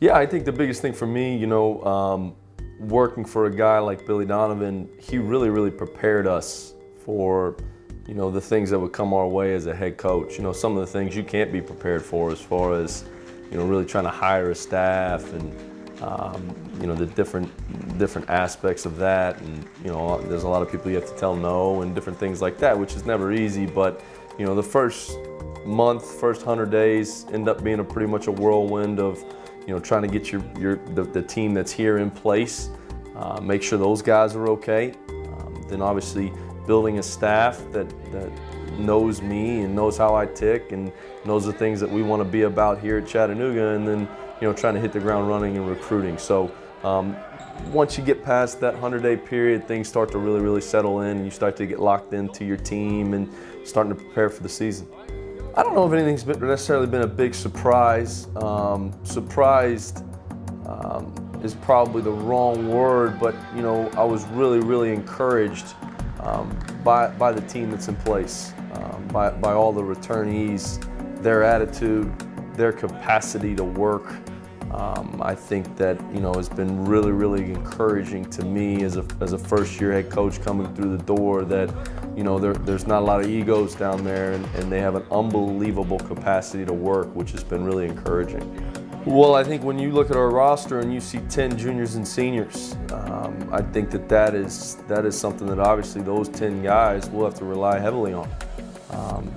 Yeah, I think the biggest thing for me, working for a guy like Billy Donovan, he really prepared us for, the things that would come our way as a head coach. Some of the things you can't be prepared for as far as, really trying to hire a staff and, the different aspects of that. And, there's a lot of people you have to tell no and different things like that, which is never easy. But, the first month, first 100 days end up being pretty much a whirlwind of, trying to get the team that's here in place, make sure those guys are okay. Then obviously building a staff that knows me and knows how I tick and knows the things that we want to be about here at Chattanooga, and then trying to hit the ground running and recruiting. So once you get past that 100-day period, things start to really settle in, and you start to get locked into your team and starting to prepare for the season. I don't know if anything's necessarily been a big surprise. Surprised is probably the wrong word, but I was really encouraged by the team that's in place, by all the returnees, their attitude, their capacity to work. I think that has been really encouraging to me as a first-year head coach coming through the door, that there's not a lot of egos down there, and they have an unbelievable capacity to work, which has been really encouraging. Well, I think when you look at our roster and you see 10 juniors and seniors, I think that is something that obviously those 10 guys will have to rely heavily on.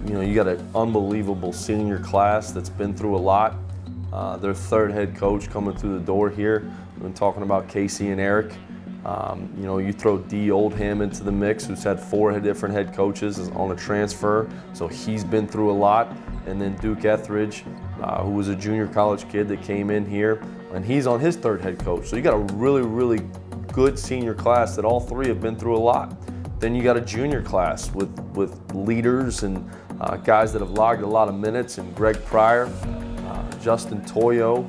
You got an unbelievable senior class that's been through a lot. Their third head coach coming through the door here. We've been talking about Casey and Eric. You throw D. Oldham into the mix, who's had 4 different head coaches on a transfer, so he's been through a lot. And then Duke Etheridge, who was a junior college kid that came in here, and he's on his third head coach. So you got a really good senior class that all 3 have been through a lot. Then you got a junior class with leaders and guys that have logged a lot of minutes, and Greg Pryor, Justin Toyo,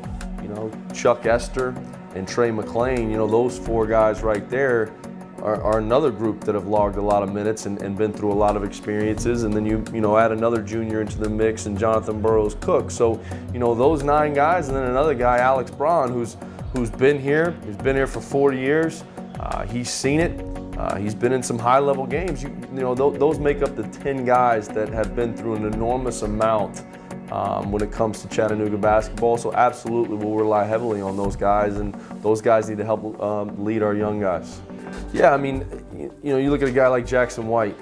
Chuck Esther, and Trey McClain. Those 4 guys right there are another group that have logged a lot of minutes and been through a lot of experiences. And then you add another junior into the mix, and Jonathan Burroughs Cook. So those 9 guys, and then another guy, Alex Braun, who's been here. He's been here for 40 years. He's seen it. He's been in some high-level games. Those make up the 10 guys that have been through an enormous amount when it comes to Chattanooga basketball. So absolutely we'll rely heavily on those guys, and those guys need to help lead our young guys. Yeah, I mean, you look at a guy like Jackson White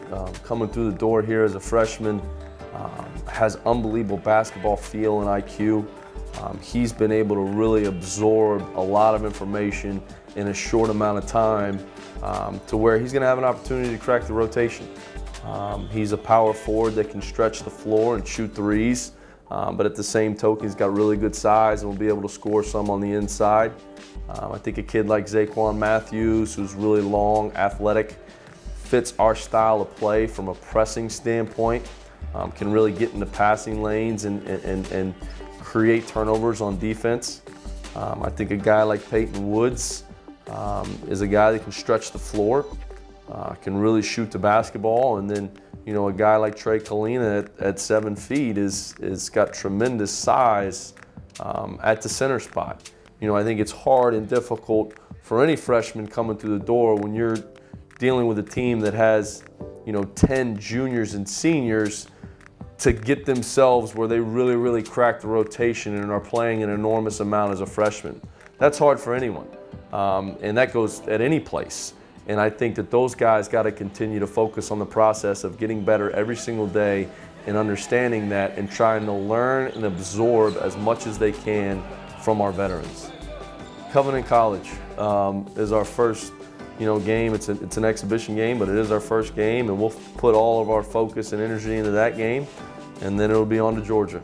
coming through the door here as a freshman, has unbelievable basketball feel and IQ. He's been able to really absorb a lot of information in a short amount of time, to where he's going to have an opportunity to crack the rotation. He's a power forward that can stretch the floor and shoot threes, but at the same token, he's got really good size and will be able to score some on the inside. I think a kid like Zaquan Matthews, who's really long, athletic, fits our style of play from a pressing standpoint, can really get into passing lanes and create turnovers on defense. I think a guy like Peyton Woods is a guy that can stretch the floor, can really shoot the basketball, and then a guy like Trey Kalina at 7 feet is got tremendous size at the center spot. I think it's hard and difficult for any freshman coming through the door when you're dealing with a team that has 10 juniors and seniors to get themselves where they really crack the rotation and are playing an enormous amount as a freshman. That's hard for anyone, and that goes at any place. And I think that those guys got to continue to focus on the process of getting better every single day and understanding that, and trying to learn and absorb as much as they can from our veterans. Covenant College is our first game. It's an exhibition game, but it is our first game, and we'll put all of our focus and energy into that game, and then it'll be on to Georgia.